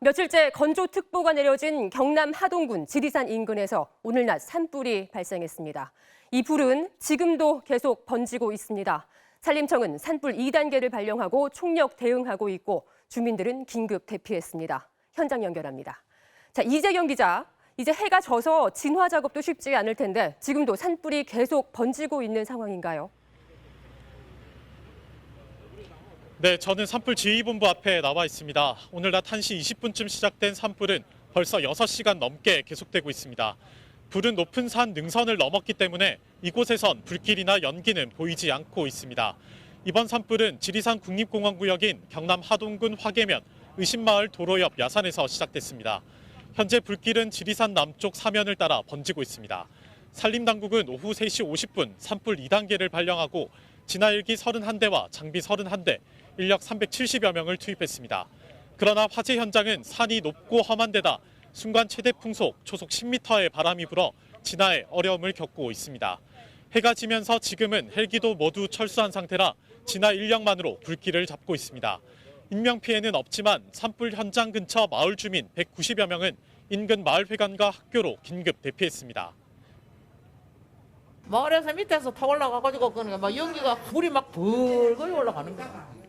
며칠째 건조특보가 내려진 경남 하동군 지리산 인근에서 오늘 낮 산불이 발생했습니다. 이 불은 지금도 계속 번지고 있습니다. 산림청은 산불 2단계를 발령하고 총력 대응하고 있고 주민들은 긴급 대피했습니다. 현장 연결합니다. 자, 이재경 기자, 이제 해가 져서 진화 작업도 쉽지 않을 텐데 지금도 산불이 계속 번지고 있는 상황인가요? 네, 저는 산불지휘본부 앞에 나와 있습니다. 오늘 낮 1시 20분쯤 시작된 산불은 벌써 6시간 넘게 계속되고 있습니다. 불은 높은 산 능선을 넘었기 때문에 이곳에선 불길이나 연기는 보이지 않고 있습니다. 이번 산불은 지리산 국립공원구역인 경남 하동군 화계면 의심마을 도로 옆 야산에서 시작됐습니다. 현재 불길은 지리산 남쪽 사면을 따라 번지고 있습니다. 산림당국은 오후 3시 50분 산불 2단계를 발령하고 진화일기 31대와 장비 31대, 인력 370여 명을 투입했습니다. 그러나 화재 현장은 산이 높고 험한 데다 순간 최대 풍속 초속 10m의 바람이 불어 진화에 어려움을 겪고 있습니다. 해가 지면서 지금은 헬기도 모두 철수한 상태라 진화 인력만으로 불길을 잡고 있습니다. 인명피해는 없지만 산불 현장 근처 마을 주민 190여 명은 인근 마을회관과 학교로 긴급 대피했습니다. 마을에서 밑에서 타 올라가가지고 그러니까 막 연기가 불이 막 불거이 올라가는 거야.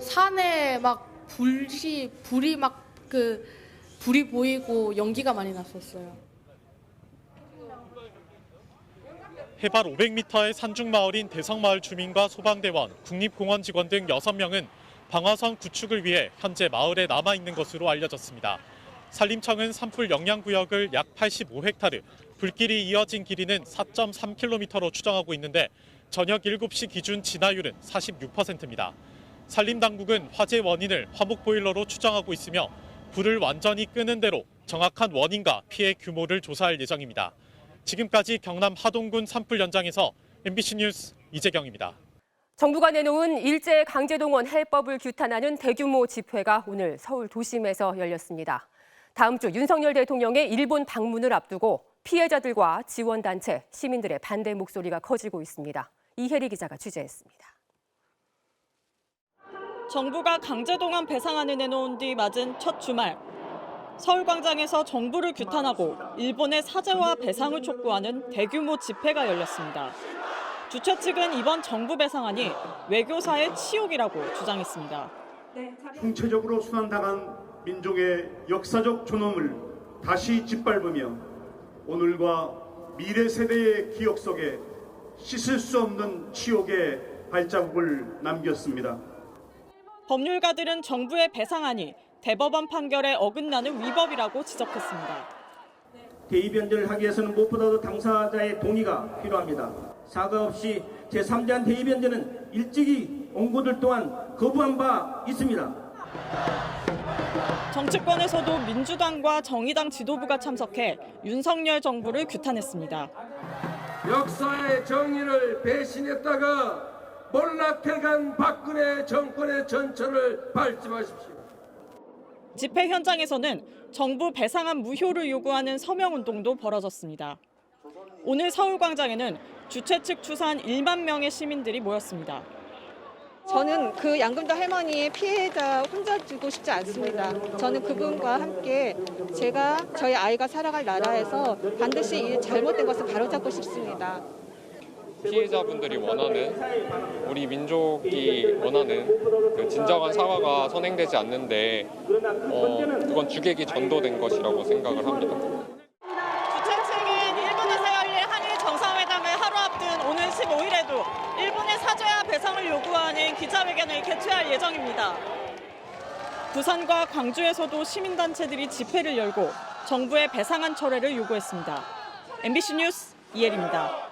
산에 막 불이 보이고 연기가 많이 났었어요. 해발 500m의 산중마을인 대성마을 주민과 소방대원, 국립공원 직원 등 6명은 방화선 구축을 위해 현재 마을에 남아있는 것으로 알려졌습니다. 산림청은 산불 영향구역을 약 85헥타르, 불길이 이어진 길이는 4.3km로 추정하고 있는데 저녁 7시 기준 진화율은 46%입니다. 산림당국은 화재 원인을 화목보일러로 추정하고 있으며 불을 완전히 끄는 대로 정확한 원인과 피해 규모를 조사할 예정입니다. 지금까지 경남 하동군 산불 현장에서 MBC 뉴스 이재경입니다. 정부가 내놓은 일제강제동원 해법을 규탄하는 대규모 집회가 오늘 서울 도심에서 열렸습니다. 다음 주 윤석열 대통령의 일본 방문을 앞두고 피해자들과 지원단체, 시민들의 반대 목소리가 커지고 있습니다. 이혜리 기자가 취재했습니다. 정부가 강제동원 배상안을 내놓은 뒤 맞은 첫 주말. 서울광장에서 정부를 규탄하고 일본의 사죄와 배상을 촉구하는 대규모 집회가 열렸습니다. 주최 측은 이번 정부 배상안이 외교사의 치욕이라고 주장했습니다. 총체적으로 순환당한 민족의 역사적 존엄을 다시 짓밟으며 오늘과 미래 세대의 기억 속에 씻을 수 없는 치욕의 발자국을 남겼습니다. 법률가들은 정부의 배상안이 대법원 판결에 어긋나는 위법이라고 지적했습니다. 대의 변제를 하기 위해서는 무엇보다도 당사자의 동의가 필요합니다. 사과 없이 제3자한 대의 변제는 일찍이 원고들 또한 거부한 바 있습니다. 정치권에서도 민주당과 정의당 지도부가 참석해 윤석열 정부를 규탄했습니다. 역사의 정의를 배신했다가 몰락해간 박근혜 정권의 전철을 밟지 마십시오. 집회 현장에서는 정부 배상안 무효를 요구하는 서명운동도 벌어졌습니다. 오늘 서울광장에는 주최 측 추산 1만 명의 시민들이 모였습니다. 저는 그 양금도 할머니의 피해자 혼자 두고 싶지 않습니다. 저는 그분과 함께 저희 아이가 살아갈 나라에서 반드시 이 잘못된 것을 바로잡고 싶습니다. 피해자분들이 원하는, 우리 민족이 원하는 그 진정한 사과가 선행되지 않는데 그건 주객이 전도된 것이라고 생각을 합니다. 주최 측은 일본에서 열릴 한일 정상회담을 하루 앞둔 오늘 15일에도 일본의 사죄와 배상을 요구하는 기자회견을 개최할 예정입니다. 부산과 광주에서도 시민단체들이 집회를 열고 정부의 배상안 철회를 요구했습니다. MBC 뉴스 이혜리입니다.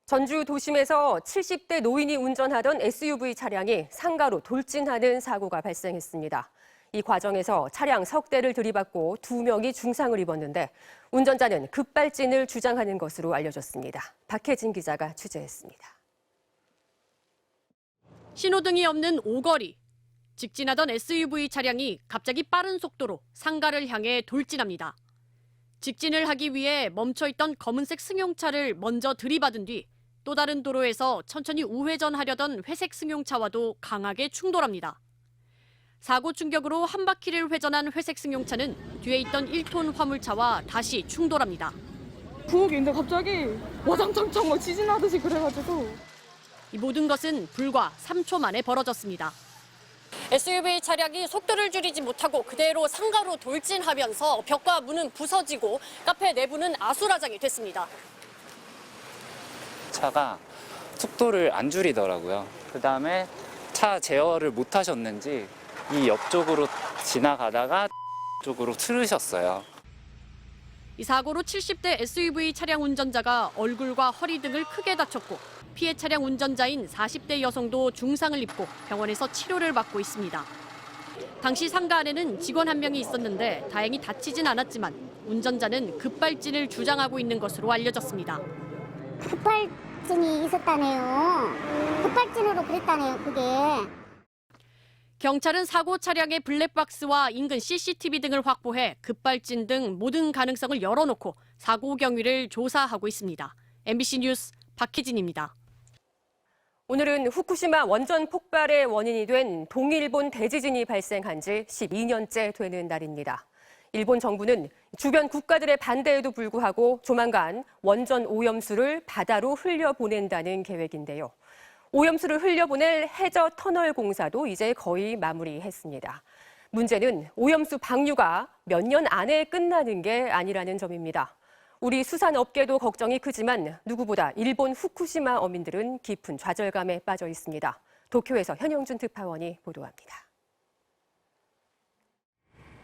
전주 도심에서 70대 노인이 운전하던 SUV 차량이 상가로 돌진하는 사고가 발생했습니다. 이 과정에서 차량 석 대를 들이받고 2명이 중상을 입었는데 운전자는 급발진을 주장하는 것으로 알려졌습니다. 박혜진 기자가 취재했습니다. 신호등이 없는 오거리. 직진하던 SUV 차량이 갑자기 빠른 속도로 상가를 향해 돌진합니다. 직진을 하기 위해 멈춰있던 검은색 승용차를 먼저 들이받은 뒤 또 다른 도로에서 천천히 우회전하려던 회색 승용차와도 강하게 충돌합니다. 사고 충격으로 한 바퀴를 회전한 회색 승용차는 뒤에 있던 1톤 화물차와 다시 충돌합니다. 부엌에 있는데 갑자기 와장창창 막 지진하듯이 그래가지고. 이 모든 것은 불과 3초 만에 벌어졌습니다. SUV 차량이 속도를 줄이지 못하고 그대로 상가로 돌진하면서 벽과 문은 부서지고 카페 내부는 아수라장이 됐습니다. 차가 속도를 안 줄이더라고요. 그다음에 차 제어를 못 하셨는지 이 옆쪽으로 지나가다가 쪽으로 틀으셨어요. 이 사고로 70대 SUV 차량 운전자가 얼굴과 허리 등을 크게 다쳤고 피해 차량 운전자인 40대 여성도 중상을 입고 병원에서 치료를 받고 있습니다. 당시 상가 안에는 직원 한 명이 있었는데 다행히 다치진 않았지만 운전자는 급발진을 주장하고 있는 것으로 알려졌습니다. 급발진이 있었다네요. 급발진으로 그랬다네요, 그게. 경찰은 사고 차량의 블랙박스와 인근 CCTV 등을 확보해 급발진 등 모든 가능성을 열어놓고 사고 경위를 조사하고 있습니다. MBC 뉴스 박혜진입니다. 오늘은 후쿠시마 원전 폭발의 원인이 된 동일본 대지진이 발생한 지 12년째 되는 날입니다. 일본 정부는 주변 국가들의 반대에도 불구하고 조만간 원전 오염수를 바다로 흘려보낸다는 계획인데요. 오염수를 흘려보낼 해저 터널 공사도 이제 거의 마무리했습니다. 문제는 오염수 방류가 몇 년 안에 끝나는 게 아니라는 점입니다. 우리 수산업계도 걱정이 크지만 누구보다 일본 후쿠시마 어민들은 깊은 좌절감에 빠져 있습니다. 도쿄에서 현영준 특파원이 보도합니다.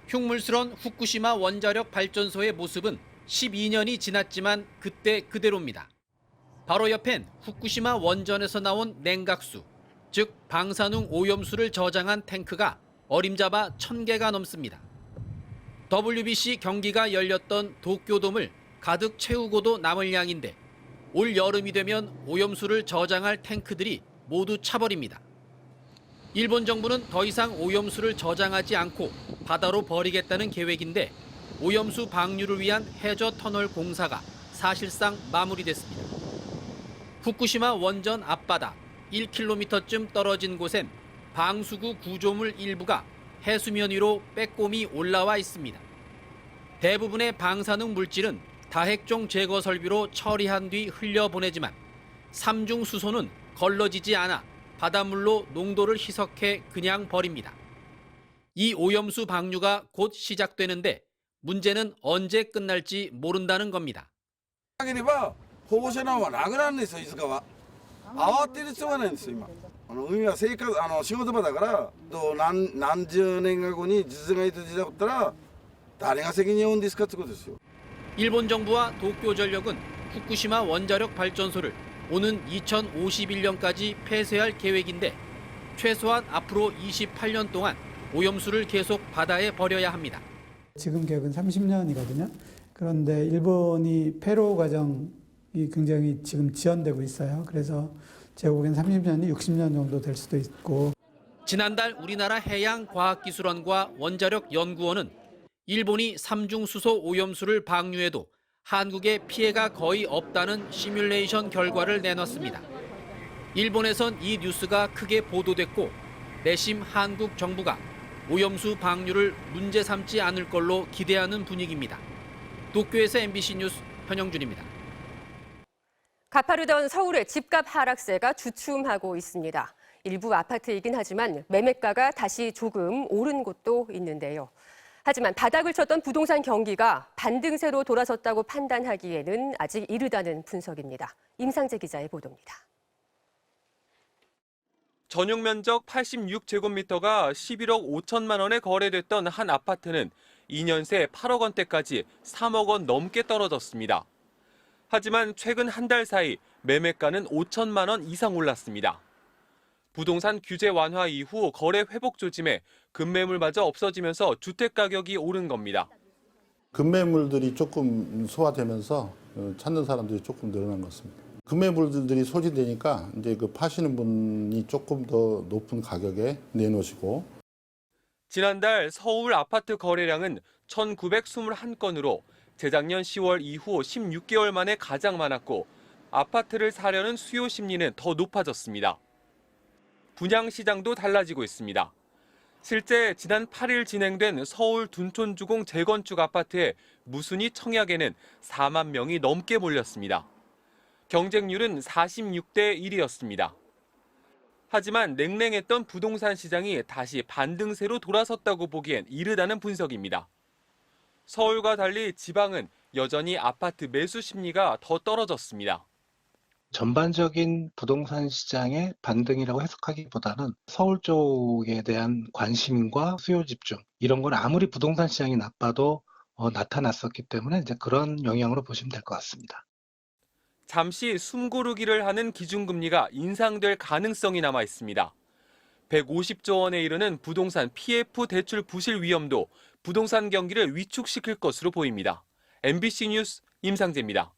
흉물스런 후쿠시마 원자력 발전소의 모습은 12년이 지났지만 그때 그대로입니다. 바로 옆엔 후쿠시마 원전에서 나온 냉각수, 즉 방사능 오염수를 저장한 탱크가 어림잡아 1000개가 넘습니다. WBC 경기가 열렸던 도쿄돔을 가득 채우고도 남을 양인데 올 여름이 되면 오염수를 저장할 탱크들이 모두 차버립니다. 일본 정부는 더 이상 오염수를 저장하지 않고 바다로 버리겠다는 계획인데 오염수 방류를 위한 해저 터널 공사가 사실상 마무리됐습니다. 후쿠시마 원전 앞바다 1km쯤 떨어진 곳엔 방수구 구조물 일부가 해수면 위로 빼꼼히 올라와 있습니다. 대부분의 방사능 물질은 다핵종 제거 설비로 처리한 뒤 흘려보내지만 삼중 수소는 걸러지지 않아 바닷물로 농도를 희석해 그냥 버립니다. 이 오염수 방류가 곧 시작되는데 문제는 언제 끝날지 모른다는 겁니다. 保護者難はなくなるんですよ、いつかは。慌てる必要はないんですよ、今。海は仕事場だから、何十年か後に実害と時代だったら、誰が責任を負うんですかってことですよ。 일본 정부와 도쿄전력은 후쿠시마 원자력 발전소를 오는 2051년까지 폐쇄할 계획인데 최소한 앞으로 28년 동안 오염수를 계속 바다에 버려야 합니다. 지금 계획은 30년이거든요. 그런데 일본이 폐로 과정이 굉장히 지금 지연되고 있어요. 그래서 제가 보기엔 30년이 60년 정도 될 수도 있고. 지난달 우리나라 해양과학기술원과 원자력연구원은 일본이 삼중수소 오염수를 방류해도 한국에 피해가 거의 없다는 시뮬레이션 결과를 내놨습니다. 일본에선 이 뉴스가 크게 보도됐고 내심 한국 정부가 오염수 방류를 문제 삼지 않을 걸로 기대하는 분위기입니다. 도쿄에서 MBC 뉴스 현영준입니다. 가파르던 서울의 집값 하락세가 주춤하고 있습니다. 일부 아파트이긴 하지만 매매가가 다시 조금 오른 곳도 있는데요. 하지만 바닥을 쳤던 부동산 경기가 반등세로 돌아섰다고 판단하기에는 아직 이르다는 분석입니다. 임상재 기자의 보도입니다. 전용 면적 86제곱미터가 11억 5천만 원에 거래됐던 한 아파트는 2년 새 8억 원대까지 3억 원 넘게 떨어졌습니다. 하지만 최근 한 달 사이 매매가는 5천만 원 이상 올랐습니다. 부동산 규제 완화 이후 거래 회복 조짐에 급매물마저 없어지면서 주택 가격이 오른 겁니다. 급매물들이 조금 소화되면서 찾는 사람들이 조금 늘어난 것 같습니다. 급매물들이 소진되니까 이제 그 파시는 분이 조금 더 높은 가격에 내놓으시고. 지난달 서울 아파트 거래량은 1,921건으로 재작년 10월 이후 16개월 만에 가장 많았고 아파트를 사려는 수요 심리는 더 높아졌습니다. 분양 시장도 달라지고 있습니다. 실제 지난 8일 진행된 서울 둔촌주공 재건축 아파트의 무순위 청약에는 4만 명이 넘게 몰렸습니다. 경쟁률은 46대 1이었습니다. 하지만 냉랭했던 부동산 시장이 다시 반등세로 돌아섰다고 보기엔 이르다는 분석입니다. 서울과 달리 지방은 여전히 아파트 매수 심리가 더 떨어졌습니다. 전반적인 부동산 시장의 반등이라고 해석하기보다는 서울 쪽에 대한 관심과 수요 집중 이런 건 아무리 부동산 시장이 나빠도 나타났었기 때문에 이제 그런 영향으로 보시면 될 것 같습니다. 잠시 숨고르기를 하는 기준금리가 인상될 가능성이 남아 있습니다. 150조 원에 이르는 부동산 PF 대출 부실 위험도 부동산 경기를 위축시킬 것으로 보입니다. MBC 뉴스 임상재입니다.